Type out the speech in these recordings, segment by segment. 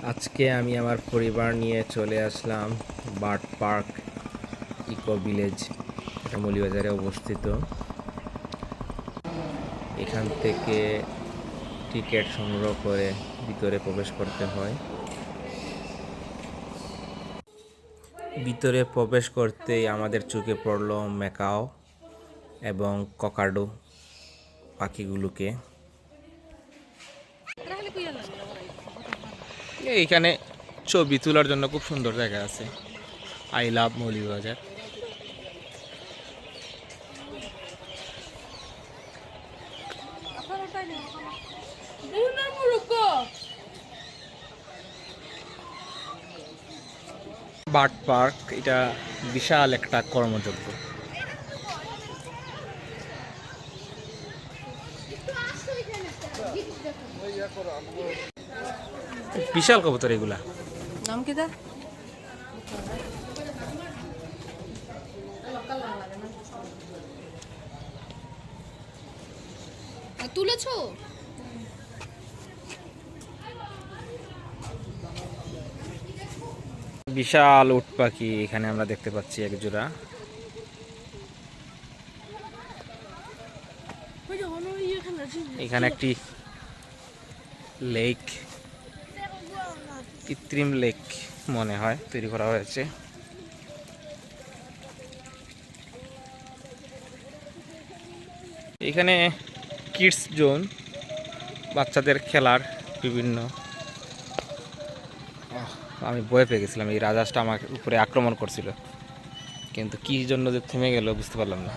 আজকে আমি আমার পরিবার নিয়ে চলে আসলাম বার্ড পার্ক ইকো ভিলেজ, এটা মৌলভীবাজারে অবস্থিত। এখান থেকে টিকিট সংগ্রহ করে ভিতরে প্রবেশ করতে হয়। ভিতরে প্রবেশ করতেই আমাদের চোখে পড়ল ম্যাকাও এবং ককাডো পাখিগুলোকে। এইখানে ছবি তোলার জন্য খুব সুন্দর জায়গা আছে। I love Moulvibazar. Bird park এটা বিশাল একটা কর্মযজ্ঞ। বিশাল কবুতর এগুলা। নাম কি দা? তুলেছো? বিশাল উট পাখি এখানে আমরা দেখতে পাচ্ছি এক জোড়া। এখানে একটি লেক, কৃত্রিম লেক মনে হয় তৈরি করা হয়েছে। এখানে কিডস জোন, বাচ্চাদের খেলার বিভিন্ন। আমি ভয় পেয়ে গেছিলাম, এই রাজহাঁসটা আমার উপরে আক্রমণ করছিল, কিন্তু কি জন্য যে থেমে গেল বুঝতে পারলাম না।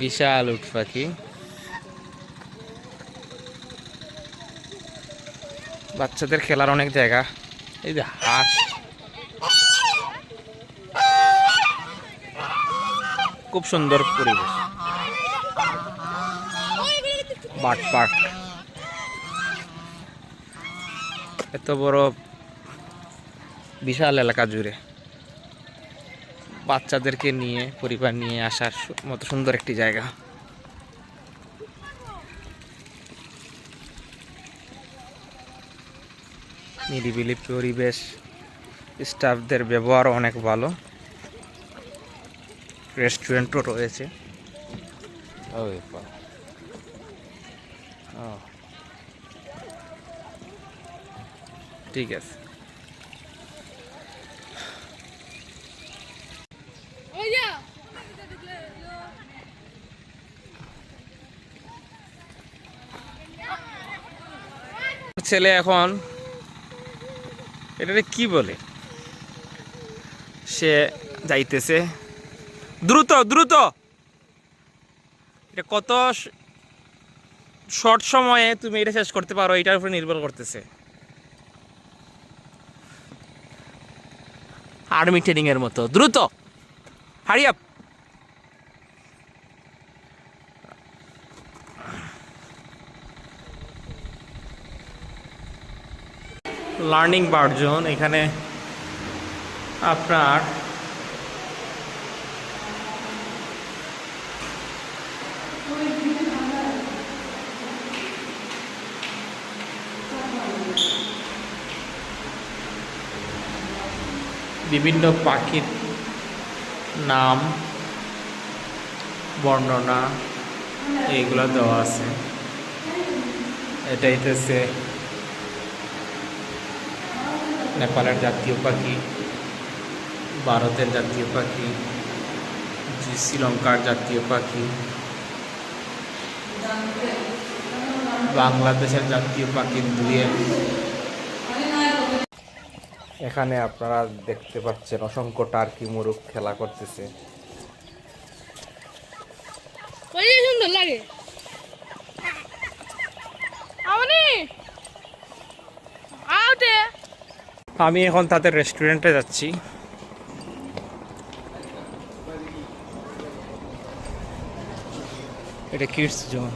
বিশাল উট পাখি, বাচ্চাদের খেলার অনেক জায়গা। এই যে হাঁস, খুব সুন্দর পরিবেশ। বার্ড পার্ক এত বড় বিশাল এলাকা জুড়ে বাচ্চাদেরকে নিয়ে, পরিবার নিয়ে আসার মতো সুন্দর একটি জায়গা। নিরিবিলি পরিবেশ, স্টাফদের ব্যবহারও অনেক ভালো, রেস্টুরেন্টও রয়েছে। ঠিক আছে। ছেলে এখন এটা কি বলে, সে যাইতেছে দ্রুত দ্রুত। এটা কত শর্ট সময়ে তুমি এটা শেষ করতে পারো, এটার উপরে নির্ভর করতেছে। আর্মি ট্রেনিং এর মতো দ্রুত, hurry up. Learning bird zone, এখানে আপনার বিভিন্ন পাখির নাম, বর্ণনা এইগুলো দেওয়া আছে। এটা হইতেছে নেপালের জাতীয় পাখি, ভারতের জাতীয় পাখি, শ্রীলঙ্কার জাতীয় পাখি, বাংলাদেশের জাতীয় পাখি দুয়ে। এখানে আপনারা দেখতে পাচ্ছেন অসংখ্য টার্কি মুরগ খেলা করতেছে। সুন্দর লাগে। আমি এখন তাদের রেস্টুরেন্টে যাচ্ছি। এটা কিডস জোন।